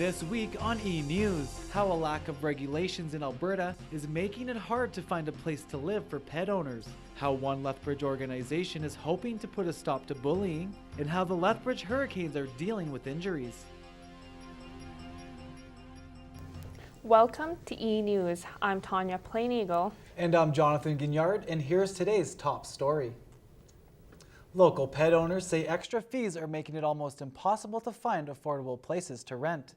This week on eNEWS, how a lack of regulations in Alberta is making it hard to find a place to live for pet owners, how one Lethbridge organization is hoping to put a stop to bullying, and how the Lethbridge Hurricanes are dealing with injuries. Welcome to eNEWS. I'm Tanya Plain-Eagle. And I'm Jonathan Guignard, and here's today's top story. Local pet owners say extra fees are making it almost impossible to find affordable places to rent.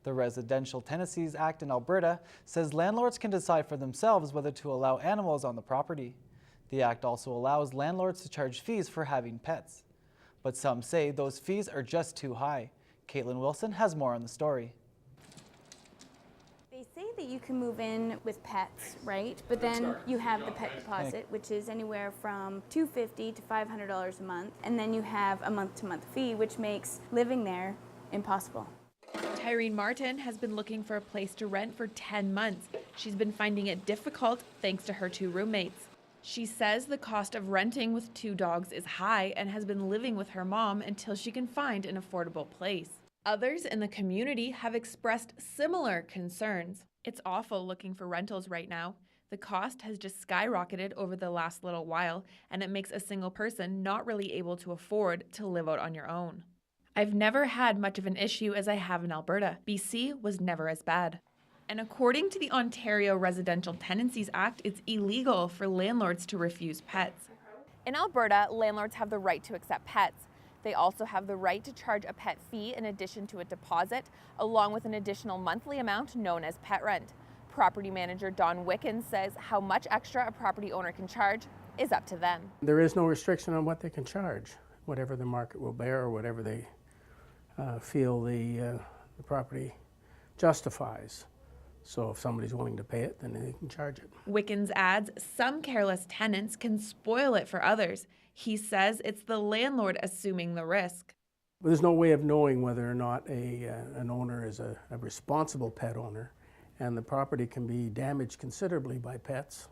The Residential Tenancies Act in Alberta says landlords can decide for themselves whether to allow animals on the property. The act also allows landlords to charge fees for having pets. But some say those fees are just too high. Caitlin Wilson has more on the story. They say that you can move in with pets, right? But then you have the pet deposit, which is anywhere from $250 to $500 a month. And then you have a month-to-month fee, which makes living there impossible. Tyrene Martin has been looking for a place to rent for 10 months. She's been finding it difficult thanks to her two roommates. She says the cost of renting with two dogs is high and has been living with her mom until she can find an affordable place. Others in the community have expressed similar concerns. It's awful looking for rentals right now. The cost has just skyrocketed over the last little while, and it makes a single person not really able to afford to live out on your own. I've never had much of an issue as I have in Alberta. BC was never as bad. And according to the Ontario Residential Tenancies Act, it's illegal for landlords to refuse pets. In Alberta, landlords have the right to accept pets. They also have the right to charge a pet fee in addition to a deposit, along with an additional monthly amount known as pet rent. Property manager Don Wickens says how much extra a property owner can charge is up to them. There is no restriction on what they can charge, whatever the market will bear or whatever they feel the property justifies. So if somebody's willing to pay it, then they can charge it. Wickens adds some careless tenants can spoil it for others. He says it's the landlord assuming the risk. But there's no way of knowing whether or not an owner is a responsible pet owner, and the property can be damaged considerably by pets,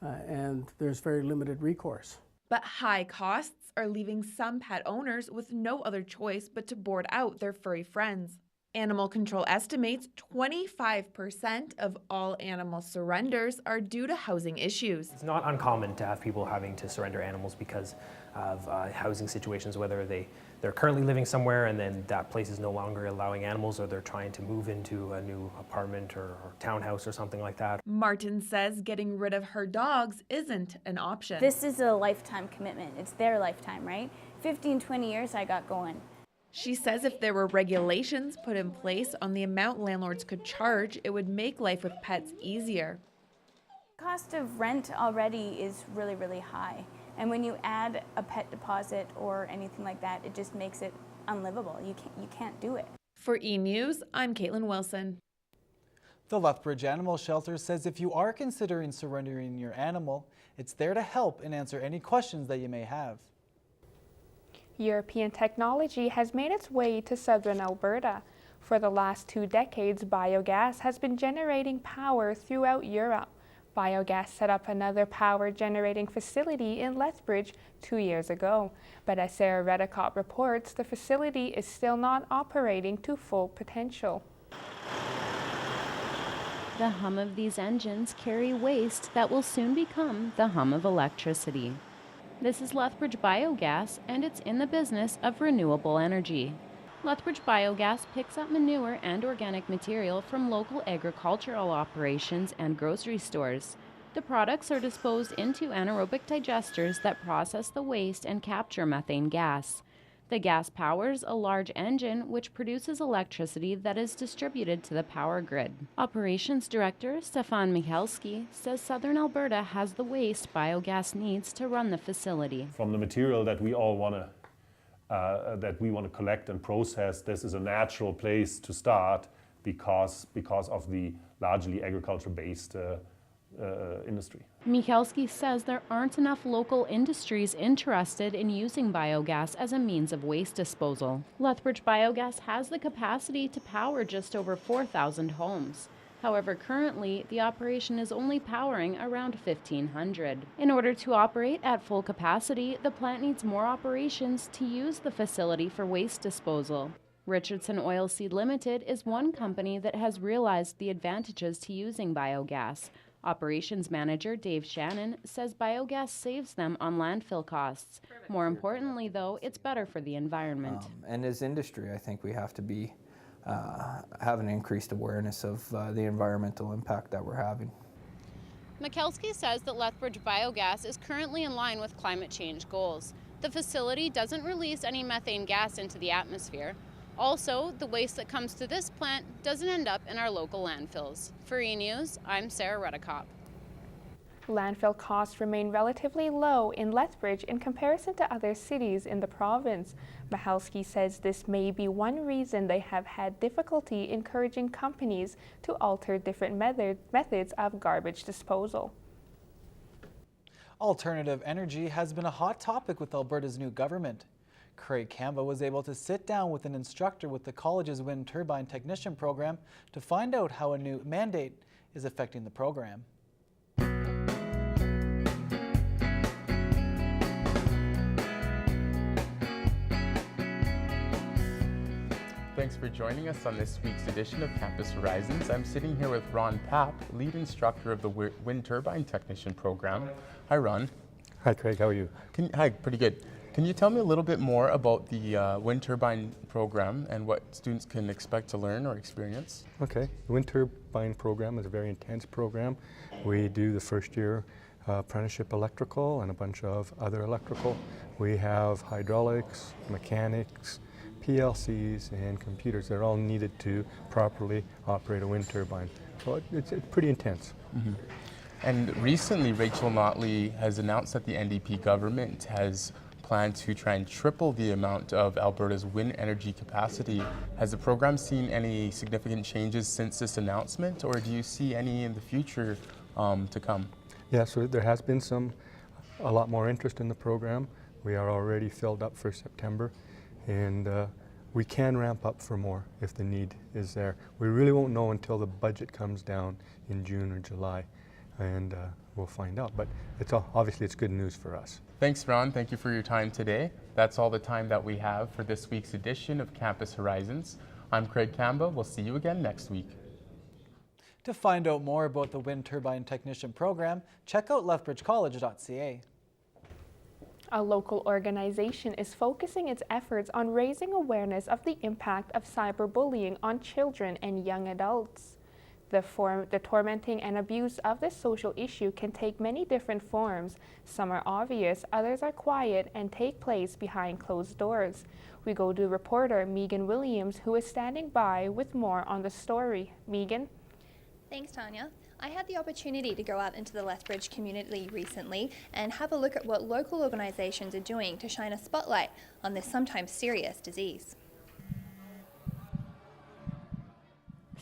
and there's very limited recourse. But high costs are leaving some pet owners with no other choice but to board out their furry friends. Animal Control estimates 25% of all animal surrenders are due to housing issues. It's not uncommon to have people having to surrender animals because of housing situations, whether they're currently living somewhere and then that place is no longer allowing animals, or they're trying to move into a new apartment or townhouse or something like that. Martin says getting rid of her dogs isn't an option. This is a lifetime commitment. It's their lifetime, right? 15, 20 years I got going. She says if there were regulations put in place on the amount landlords could charge, it would make life with pets easier. Cost of rent already is really, really high. And when you add a pet deposit or anything like that, it just makes it unlivable. You can't do it. For eNEWS, I'm Caitlin Wilson. The Lethbridge Animal Shelter says if you are considering surrendering your animal, it's there to help and answer any questions that you may have. European technology has made its way to southern Alberta. For the last 2 decades, biogas has been generating power throughout Europe. Biogas set up another power generating facility in Lethbridge 2 years ago, but as Sarah Redicott reports, the facility is still not operating to full potential. The hum of these engines carry waste that will soon become the hum of electricity. This is Lethbridge Biogas, and it's in the business of renewable energy. Lethbridge Biogas picks up manure and organic material from local agricultural operations and grocery stores. The products are disposed into anaerobic digesters that process the waste and capture methane gas. The gas powers a large engine which produces electricity that is distributed to the power grid. Operations Director Stefan Michalski says Southern Alberta has the waste biogas needs to run the facility. From the material that we all want to collect and process, this is a natural place to start because of the largely agriculture-based industry. Michalski says there aren't enough local industries interested in using biogas as a means of waste disposal. Lethbridge Biogas has the capacity to power just over 4,000 homes. However, currently, the operation is only powering around 1,500. In order to operate at full capacity, the plant needs more operations to use the facility for waste disposal. Richardson Oilseed Limited is one company that has realized the advantages to using biogas. Operations manager Dave Shannon says biogas saves them on landfill costs. More importantly, though, it's better for the environment. And as industry, I think we have to be have an increased awareness of the environmental impact that we're having. Mikulski says that Lethbridge Biogas is currently in line with climate change goals. The facility doesn't release any methane gas into the atmosphere. Also, the waste that comes to this plant doesn't end up in our local landfills. For eNEWS, I'm Sarah Redekop. Landfill costs remain relatively low in Lethbridge in comparison to other cities in the province. Mikulski says this may be one reason they have had difficulty encouraging companies to alter different methods of garbage disposal. Alternative energy has been a hot topic with Alberta's new government. Craig Kamba was able to sit down with an instructor with the college's wind turbine technician program to find out how a new mandate is affecting the program. Thanks for joining us on this week's edition of Campus Horizons. I'm sitting here with Ron Papp, lead instructor of the wind turbine technician program. Hi, Ron. Hi, Craig. How are you? Hi, pretty good. Can you tell me a little bit more about the wind turbine program and what students can expect to learn or experience? Okay. The wind turbine program is a very intense program. We do the first year apprenticeship electrical and a bunch of other electrical. We have hydraulics, mechanics, PLCs, and computers. They're all needed to properly operate a wind turbine. So it's pretty intense. Mm-hmm. And recently, Rachel Notley has announced that the NDP government has planned to try and triple the amount of Alberta's wind energy capacity. Has the program seen any significant changes since this announcement, or do you see any in the future to come? Yeah, so there has been a lot more interest in the program. We are already filled up for September, and we can ramp up for more if the need is there. We really won't know until the budget comes down in June or July, and we'll find out. But obviously it's good news for us. Thanks, Ron. Thank you for your time today. That's all the time that we have for this week's edition of Campus Horizons. I'm Craig Kamba. We'll see you again next week. To find out more about the wind turbine technician program, check out lethbridgecollege.ca. A local organization is focusing its efforts on raising awareness of the impact of cyberbullying on children and young adults. The tormenting and abuse of this social issue can take many different forms. Some are obvious, others are quiet and take place behind closed doors. We go to reporter Megan Williams, who is standing by with more on the story. Megan? Thanks, Tanya. I had the opportunity to go out into the Lethbridge community recently and have a look at what local organisations are doing to shine a spotlight on this sometimes serious disease.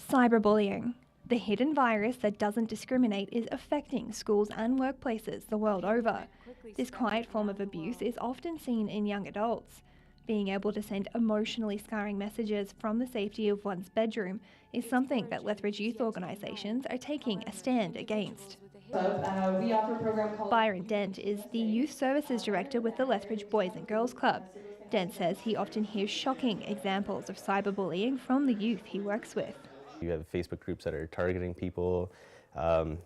Cyberbullying. The hidden virus that doesn't discriminate is affecting schools and workplaces the world over. This quiet form of abuse is often seen in young adults. Being able to send emotionally scarring messages from the safety of one's bedroom is something that Lethbridge youth organisations are taking a stand against. We offer a program called Byron Dent is the Youth Services Director with the Lethbridge Boys and Girls Club. Dent says he often hears shocking examples of cyberbullying from the youth he works with. You have Facebook groups that are targeting people,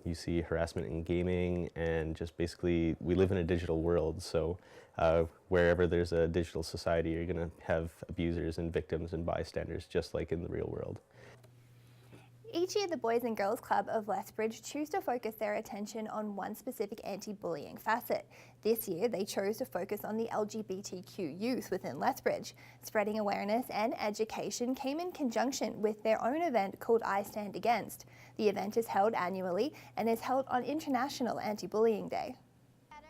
you see harassment in gaming, and just basically we live in a digital world, so wherever there's a digital society, you're going to have abusers and victims and bystanders just like in the real world. Each year, the Boys and Girls Club of Lethbridge choose to focus their attention on one specific anti-bullying facet. This year, they chose to focus on the LGBTQ youth within Lethbridge. Spreading awareness and education came in conjunction with their own event called I Stand Against. The event is held annually and is held on International Anti-Bullying Day.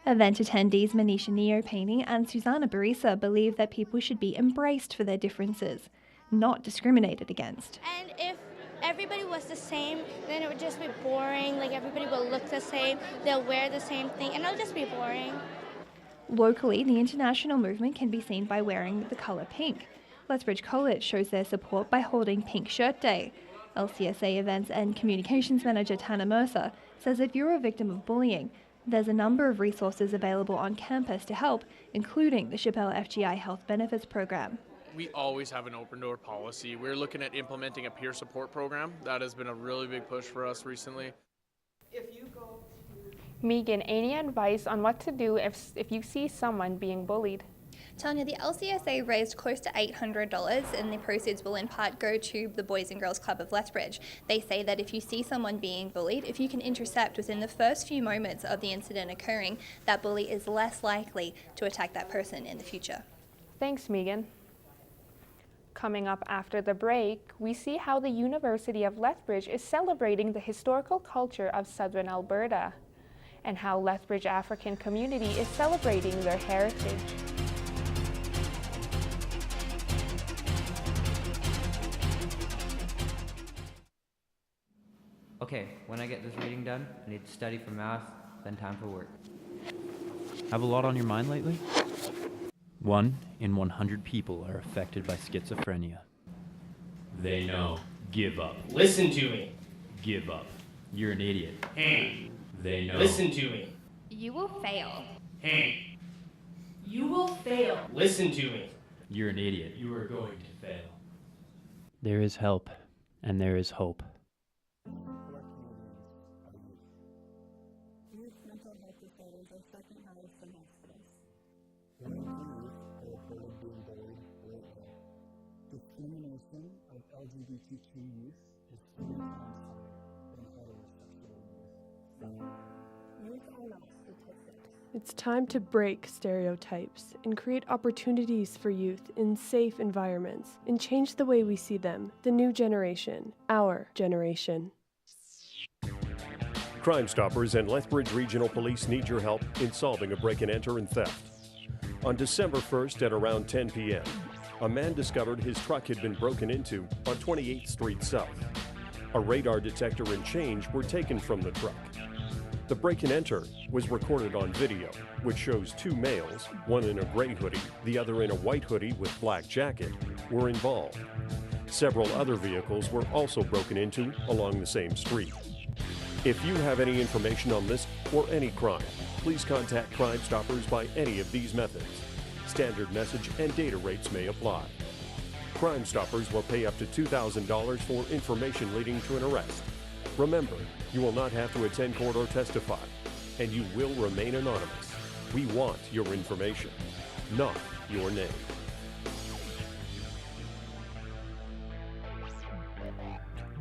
Event attendees Manisha Neopani and Susanna Barisa believe that people should be embraced for their differences, not discriminated against. And if everybody was the same, then it would just be boring. Like, everybody will look the same, they'll wear the same thing, and it'll just be boring. Locally, the international movement can be seen by wearing the colour pink. Lethbridge College shows their support by holding Pink Shirt Day. LCSA Events and Communications Manager Tana Mercer says if you're a victim of bullying, there's a number of resources available on campus to help, including the Chappelle FGI Health Benefits Program. We always have an open door policy. We're looking at implementing a peer support program. That has been a really big push for us recently. Megan, any advice on what to do if you see someone being bullied? Tanya, the LCSA raised close to $800 and the proceeds will in part go to the Boys and Girls Club of Lethbridge. They say that if you see someone being bullied, if you can intercept within the first few moments of the incident occurring, that bully is less likely to attack that person in the future. Thanks, Megan. Coming up after the break, we see how the University of Lethbridge is celebrating the historical culture of southern Alberta and how Lethbridge African community is celebrating their heritage. Okay, when I get this reading done, I need to study for math, then time for work. Have a lot on your mind lately? 1 in 100 people are affected by schizophrenia. They know. Give up. Listen to me. Give up. You're an idiot. Hey. They know. Listen to me. You will fail. Hey. You will fail. Listen to me. You're an idiot. You are going to fail. There is help, and there is hope. Discrimination of LGBTQ youth is 3 times higher than heterosexual youth. Youth are not statistics. It's time to break stereotypes and create opportunities for youth in safe environments and change the way we see them. The new generation, our generation. Crime Stoppers and Lethbridge Regional Police need your help in solving a break-and-enter and theft. On December 1st at around 10 p.m., a man discovered his truck had been broken into on 28th Street South. A radar detector and change were taken from the truck. The break-and-enter was recorded on video, which shows 2 males, one in a gray hoodie, the other in a white hoodie with black jacket, were involved. Several other vehicles were also broken into along the same street. If you have any information on this or any crime, please contact Crime Stoppers by any of these methods. Standard message and data rates may apply. Crime Stoppers will pay up to $2,000 for information leading to an arrest. Remember, you will not have to attend court or testify, and you will remain anonymous. We want your information, not your name.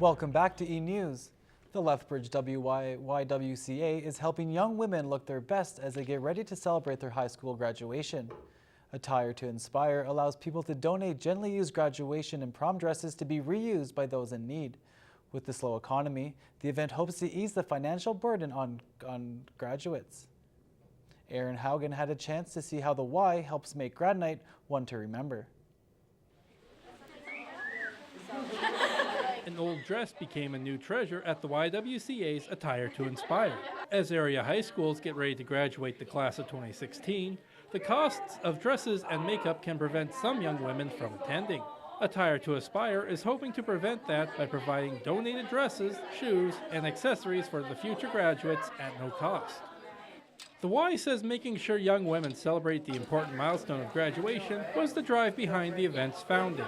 Welcome back to eNEWS. The Lethbridge YWCA is helping young women look their best as they get ready to celebrate their high school graduation. Attire to Inspire allows people to donate gently used graduation and prom dresses to be reused by those in need. With the slow economy, the event hopes to ease the financial burden on graduates. Aaron Haugen had a chance to see how the Y helps make grad night one to remember. An old dress became a new treasure at the YWCA's Attire to Inspire. As area high schools get ready to graduate the class of 2016, the costs of dresses and makeup can prevent some young women from attending. Attire to Aspire is hoping to prevent that by providing donated dresses, shoes, and accessories for the future graduates at no cost. The Y says making sure young women celebrate the important milestone of graduation was the drive behind the event's founding.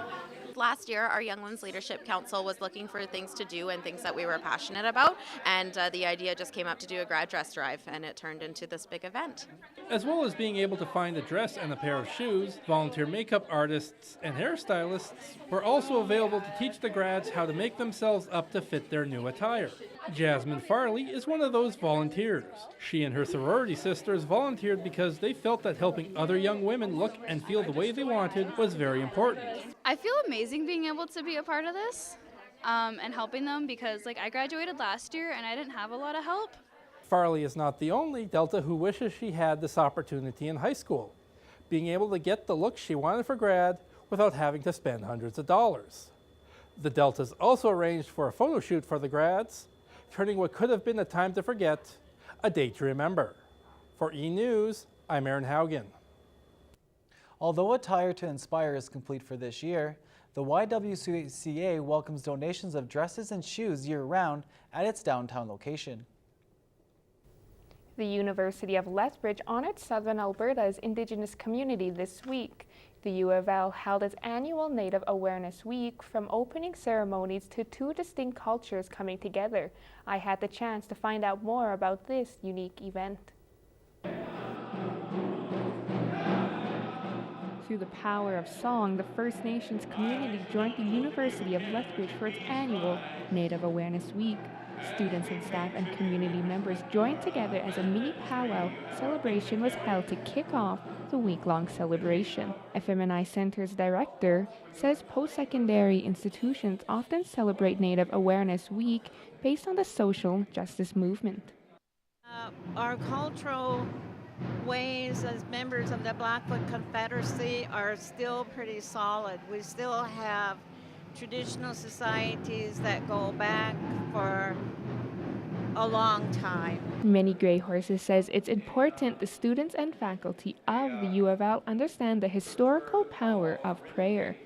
Last year, our Young Women's Leadership Council was looking for things to do and things that we were passionate about, and the idea just came up to do a grad dress drive, and it turned into this big event. As well as being able to find a dress and a pair of shoes, volunteer makeup artists and hairstylists were also available to teach the grads how to make themselves up to fit their new attire. Jasmine Farley is one of those volunteers. She and her sorority sisters volunteered because they felt that helping other young women look and feel the way they wanted was very important. I feel amazing being able to be a part of this and helping them because I graduated last year and I didn't have a lot of help. Farley is not the only Delta who wishes she had this opportunity in high school, being able to get the look she wanted for grad without having to spend hundreds of dollars. The Deltas also arranged for a photo shoot for the grads, turning what could have been a time to forget, a day to remember. For eNEWS, I'm Aaron Haugen. Although Attire to Inspire is complete for this year, the YWCA welcomes donations of dresses and shoes year-round at its downtown location. The University of Lethbridge honored Southern Alberta's Indigenous community this week. The U of L held its annual Native Awareness Week, from opening ceremonies to two distinct cultures coming together. I had the chance to find out more about this unique event. Through the power of song, the First Nations community joined the University of Lethbridge for its annual Native Awareness Week. Students and staff and community members joined together as a mini powwow celebration was held to kick off the week-long celebration. FMNI Center's director says post-secondary institutions often celebrate Native Awareness Week based on the social justice movement. Our cultural ways as members of the Blackfoot Confederacy are still pretty solid. We still have traditional societies that go back for a long time. Many Grey Horses says it's important the students and faculty of the U of L understand the historical power of prayer.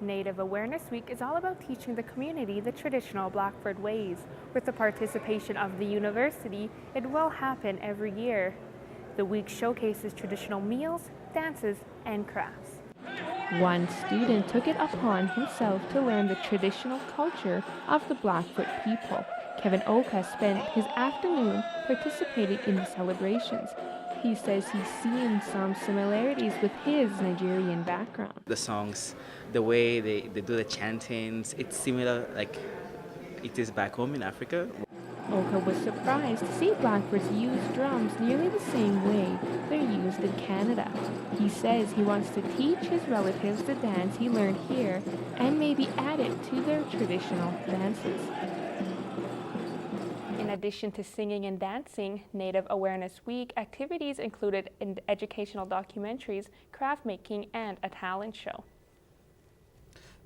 Native Awareness Week is all about teaching the community the traditional Blackfoot ways. With the participation of the university, it will happen every year. The week showcases traditional meals, dances, and crafts. One student took it upon himself to learn the traditional culture of the Blackfoot people. Kevin Oka spent his afternoon participating in the celebrations. He says he's seen some similarities with his Nigerian background. The songs, the way they do the chantings, it's similar like it is back home in Africa. Oka was surprised to see Blackfoots use drums nearly the same way they're used in Canada. He says he wants to teach his relatives the dance he learned here and maybe add it to their traditional dances. In addition to singing and dancing, Native Awareness Week activities included educational documentaries, craft making, and a talent show.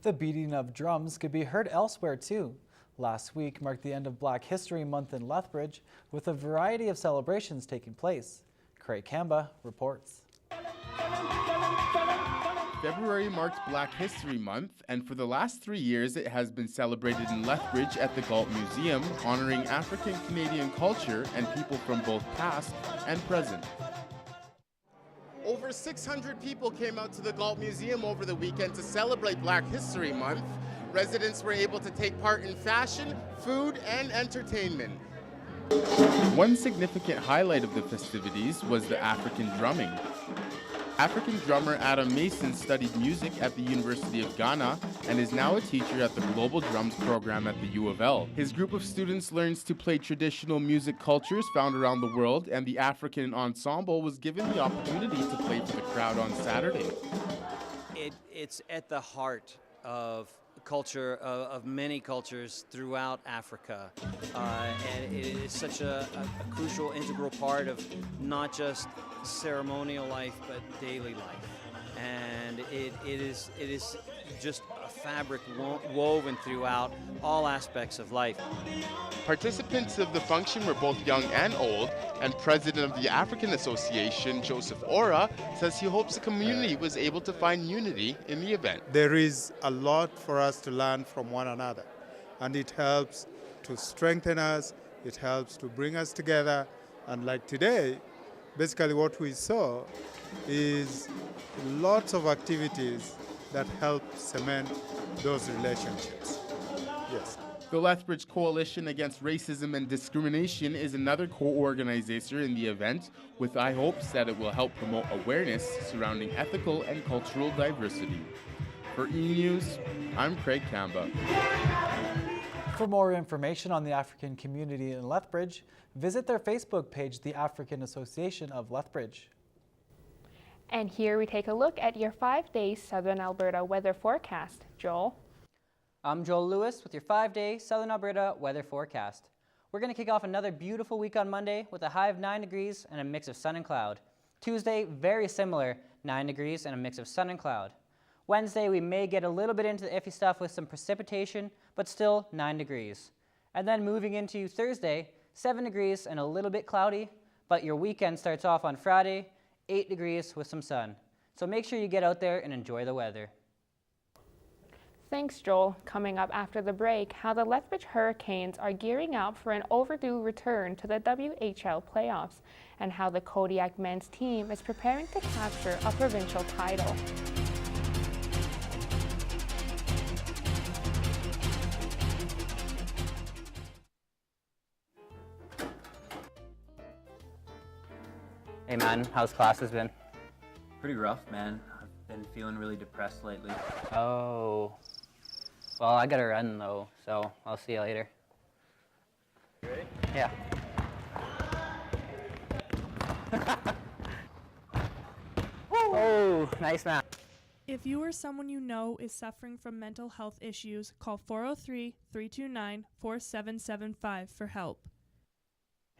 The beating of drums could be heard elsewhere too. Last week marked the end of Black History Month in Lethbridge, with a variety of celebrations taking place. Craig Kamba reports. February marked Black History Month, and for the last 3 years it has been celebrated in Lethbridge at the Galt Museum, honoring African-Canadian culture and people from both past and present. Over 600 people came out to the Galt Museum over the weekend to celebrate Black History Month. Residents were able to take part in fashion, food, and entertainment. One significant highlight of the festivities was the African drumming. African drummer Adam Mason studied music at the University of Ghana and is now a teacher at the Global Drums program at the U of L. His group of students learns to play traditional music cultures found around the world, and the African ensemble was given the opportunity to play for the crowd on Saturday. It's at the heart of culture of many cultures throughout Africa, and it is such a crucial, integral part of not just ceremonial life but daily life, and it is just a fabric woven throughout all aspects of life. Participants of the function were both young and old, and President of the African Association, Joseph Ora, says he hopes the community was able to find unity in the event. There is a lot for us to learn from one another, and it helps to strengthen us, it helps to bring us together, and like today, basically what we saw is lots of activities that help cement those relationships. Yes. The Lethbridge Coalition Against Racism and Discrimination is another co-organizer in the event, with high hopes that it will help promote awareness surrounding ethical and cultural diversity. For eNEWS, I'm Craig Kamba. For more information on the African community in Lethbridge, visit their Facebook page, the African Association of Lethbridge. And here we take a look at your 5-day Southern Alberta weather forecast. Joel? I'm Joel Lewis with your 5-day Southern Alberta weather forecast. We're going to kick off another beautiful week on Monday with a high of 9 degrees and a mix of sun and cloud. Tuesday, very similar, 9 degrees and a mix of sun and cloud. Wednesday, we may get a little bit into the iffy stuff with some precipitation, but still 9 degrees. And then moving into Thursday, 7 degrees and a little bit cloudy, but your weekend starts off on Friday, 8 degrees with some sun. So make sure you get out there and enjoy the weather. Thanks, Joel. Coming up after the break, how the Lethbridge Hurricanes are gearing up for an overdue return to the WHL playoffs, and how the Kodiak men's team is preparing to capture a provincial title. Hey man, how's classes been? Pretty rough, man. I've been feeling really depressed lately. Oh. Well, I gotta run though, so I'll see you later. Ready? Yeah. Oh, nice man. If you or someone you know is suffering from mental health issues, call 403-329-4775 for help.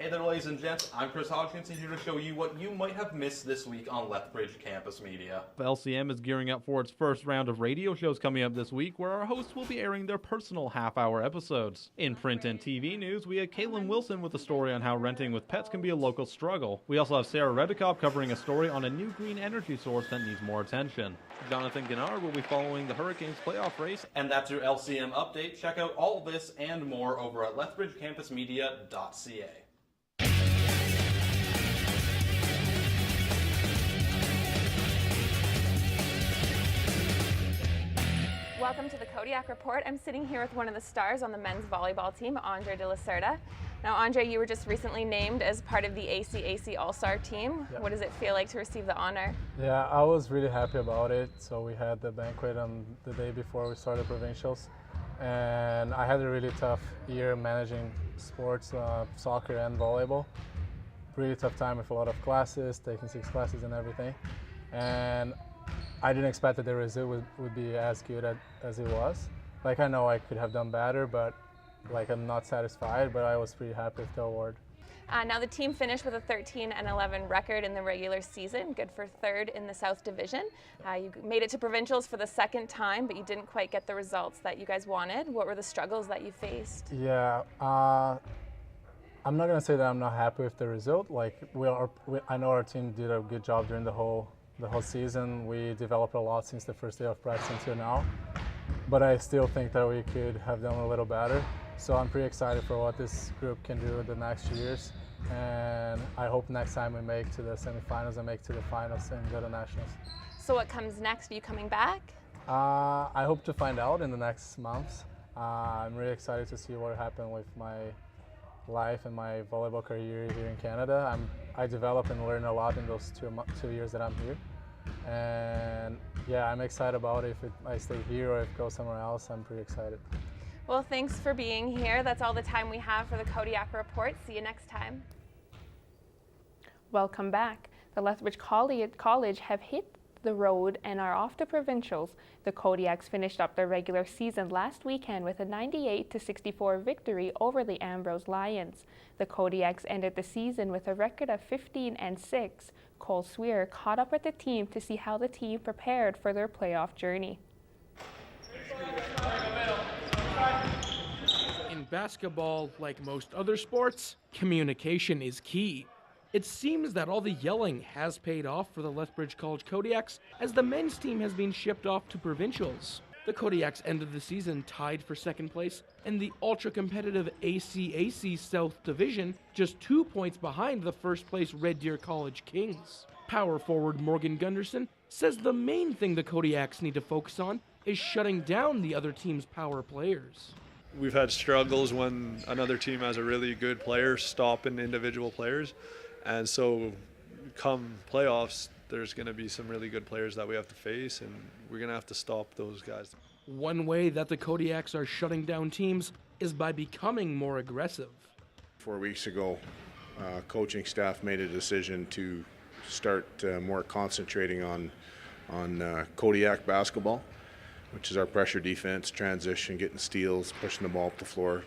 Hey there, ladies and gents. I'm Chris Hodgkinson here to show you what you might have missed this week on Lethbridge Campus Media. LCM is gearing up for its first round of radio shows coming up this week, where our hosts will be airing their personal half-hour episodes. In print and TV news, we have Caitlin Wilson with a story on how renting with pets can be a local struggle. We also have Sarah Redekop covering a story on a new green energy source that needs more attention. Jonathan Gennard will be following the Hurricanes playoff race. And that's your LCM update. Check out all this and more over at lethbridgecampusmedia.ca. Welcome to the Kodiak Report. I'm sitting here with one of the stars on the men's volleyball team, Andre de la Cerda. Now, Andre, you were just recently named as part of the ACAC All-Star team. Yeah. What does it feel like to receive the honor? Yeah, I was really happy about it. So we had the banquet on the day before we started provincials, and I had a really tough year managing sports, soccer and volleyball. Really tough time with a lot of classes, taking 6 classes and everything. And I didn't expect that the result would be as good as it was. Like, I know I could have done better, but like, I'm not satisfied, but I was pretty happy with the award. Now the team finished with a 13-11 record in the regular season, good for 3rd in the South Division. You made it to provincials for the 2nd time, but you didn't quite get the results that you guys wanted. What were the struggles that you faced? Yeah, I'm not gonna say that I'm not happy with the result. Like, I know our team did a good job during the whole season. We developed a lot since the first day of practice until now, but I still think that we could have done a little better. So I'm pretty excited for what this group can do in the next years, and I hope next time we make to the semifinals and make to the finals and go to nationals. So what comes next? Are you coming back? I hope to find out in the next months. I'm really excited to see what happened with my life and my volleyball career here in Canada. I develop and learn a lot in those 2 years that I'm here. And yeah, I'm excited about it. If I stay here or if I go somewhere else, I'm pretty excited. Well, thanks for being here. That's all the time we have for the Kodiak Report. See you next time. Welcome back. The Lethbridge College have hit the road and are off to provincials. The Kodiaks finished up their regular season last weekend with a 98-64 victory over the Ambrose Lions. The Kodiaks ended the season with a record of 15-6. Cole Swear caught up with the team to see how the team prepared for their playoff journey. In basketball, like most other sports, communication is key. It seems that all the yelling has paid off for the Lethbridge College Kodiaks, as the men's team has been shipped off to provincials. The Kodiaks ended the season tied for 2nd place in the ultra-competitive ACAC South Division, just 2 points behind the 1st place Red Deer College Kings. Power forward Morgan Gunderson says the main thing the Kodiaks need to focus on is shutting down the other team's power players. We've had struggles when another team has a really good player stopping individual players. And so come playoffs, there's going to be some really good players that we have to face, and we're going to have to stop those guys. One way that the Kodiaks are shutting down teams is by becoming more aggressive. 4 weeks ago, coaching staff made a decision to start more concentrating on Kodiak basketball, which is our pressure defense, transition, getting steals, pushing the ball up the floor.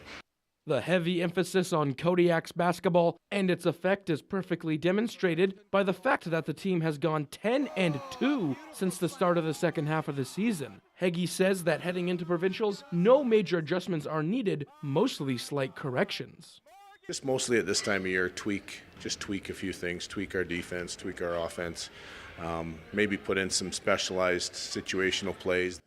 The heavy emphasis on Kodiak's basketball and its effect is perfectly demonstrated by the fact that the team has gone 10-2 since the start of the 2nd half of the season. Heggie says that heading into provincials, no major adjustments are needed, mostly slight corrections. Just mostly at this time of year, tweak a few things, tweak our defense, tweak our offense, maybe put in some specialized situational plays.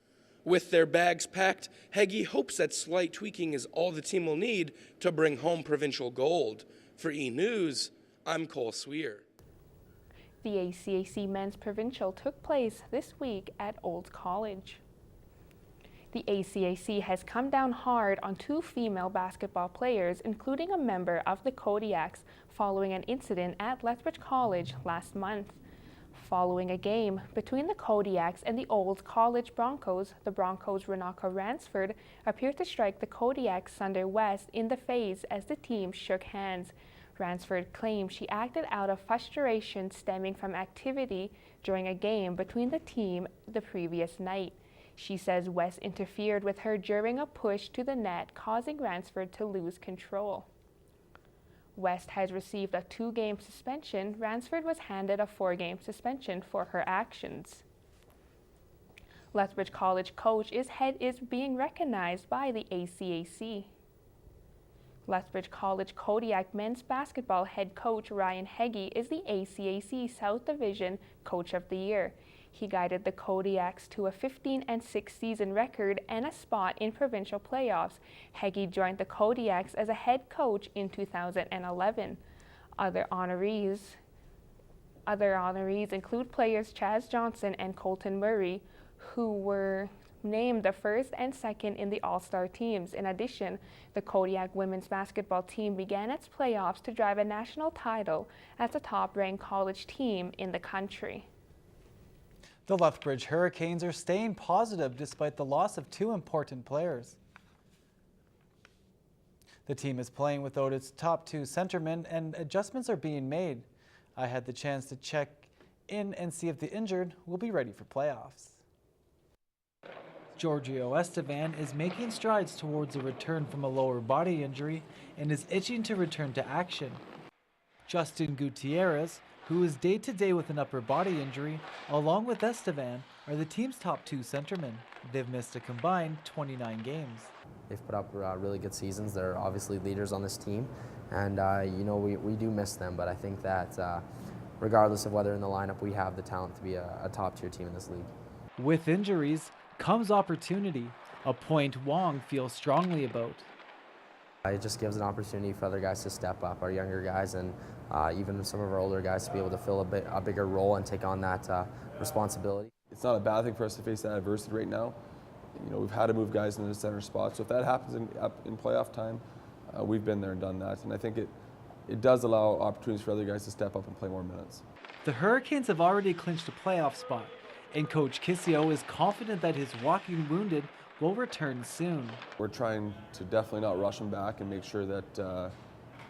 With their bags packed, Heggie hopes that slight tweaking is all the team will need to bring home provincial gold. For eNEWS, I'm Cole Sweer. The ACAC Men's Provincial took place this week at Old College. The ACAC has come down hard on 2 female basketball players, including a member of the Kodiaks, following an incident at Lethbridge College last month. Following a game between the Kodiaks and the Old College Broncos, the Broncos' Renaka Ransford appeared to strike the Kodiaks' Sunder West in the face as the team shook hands. Ransford claimed she acted out of frustration stemming from activity during a game between the team the previous night. She says West interfered with her during a push to the net, causing Ransford to lose control. West has received a 2-game suspension. Ransford was handed a 4-game suspension for her actions. Lethbridge College coach is being recognized by the ACAC. Lethbridge College Kodiak men's basketball head coach Ryan Heggie is the ACAC South Division Coach of the Year. He guided the Kodiaks to a 15-6 season record and a spot in provincial playoffs. Heggie joined the Kodiaks as a head coach in 2011. Other honorees include players Chaz Johnson and Colton Murray, who were named the first and second in the All-Star teams. In addition, the Kodiak women's basketball team began its playoffs to drive a national title as the top-ranked college team in the country. The Lethbridge Hurricanes are staying positive despite the loss of 2 important players. The team is playing without its top 2 centermen and adjustments are being made. I had the chance to check in and see if the injured will be ready for playoffs. Giorgio Estevan is making strides towards a return from a lower body injury and is itching to return to action. Justin Gutierrez, who is day-to-day with an upper body injury, along with Estevan, are the team's top 2 centermen. They've missed a combined 29 games. They've put up really good seasons. They're obviously leaders on this team, and we do miss them, but I think that regardless of whether in the lineup, we have the talent to be a top-tier team in this league. With injuries comes opportunity, a point Wong feels strongly about. It just gives an opportunity for other guys to step up, our younger guys and even some of our older guys to be able to fill a bigger role and take on that responsibility. It's not a bad thing for us to face that adversity right now. We've had to move guys into the center spot, so if that happens in playoff time, we've been there and done that, and I think it does allow opportunities for other guys to step up and play more minutes. The Hurricanes have already clinched a playoff spot, and Coach Kissio is confident that his walking wounded will return soon. We're trying to definitely not rush them back and make sure that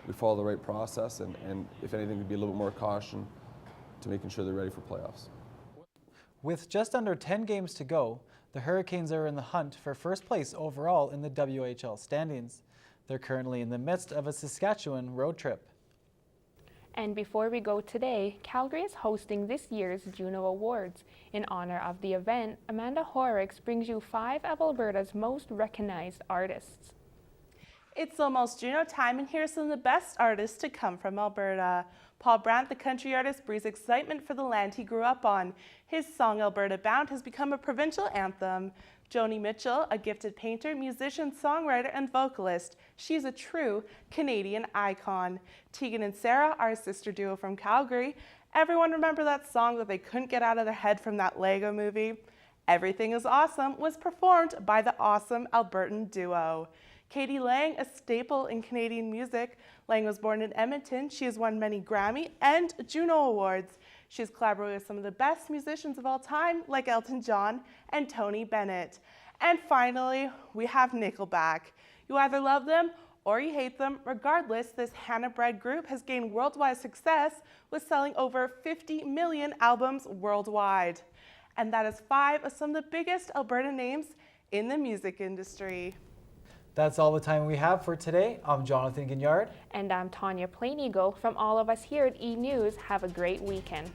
we follow the right process and if anything, to be a little bit more caution to making sure they're ready for playoffs. With just under 10 games to go, the Hurricanes are in the hunt for first place overall in the WHL standings. They're currently in the midst of a Saskatchewan road trip. And before we go today, Calgary is hosting this year's Juno Awards. In honor of the event, Amanda Horrocks brings you 5 of Alberta's most recognized artists. It's almost Juno time, and here's some of the best artists to come from Alberta. Paul Brandt, the country artist, breathes excitement for the land he grew up on. His song Alberta Bound has become a provincial anthem. Joni Mitchell, a gifted painter, musician, songwriter, and vocalist. She's a true Canadian icon. Tegan and Sarah are a sister duo from Calgary. Everyone remember that song that they couldn't get out of their head from that Lego movie? Everything is Awesome was performed by the awesome Albertan duo. Katie Lang, a staple in Canadian music. Lang was born in Edmonton. She has won many Grammy and Juno Awards. She's collaborated with some of the best musicians of all time, like Elton John and Tony Bennett. And finally, we have Nickelback. You either love them or you hate them. Regardless, this Hannah-bred group has gained worldwide success with selling over 50 million albums worldwide. And that is 5 of some of the biggest Alberta names in the music industry. That's all the time we have for today. I'm Jonathan Gignard. And I'm Tanya Plain Eagle. From all of us here at eNEWS, have a great weekend.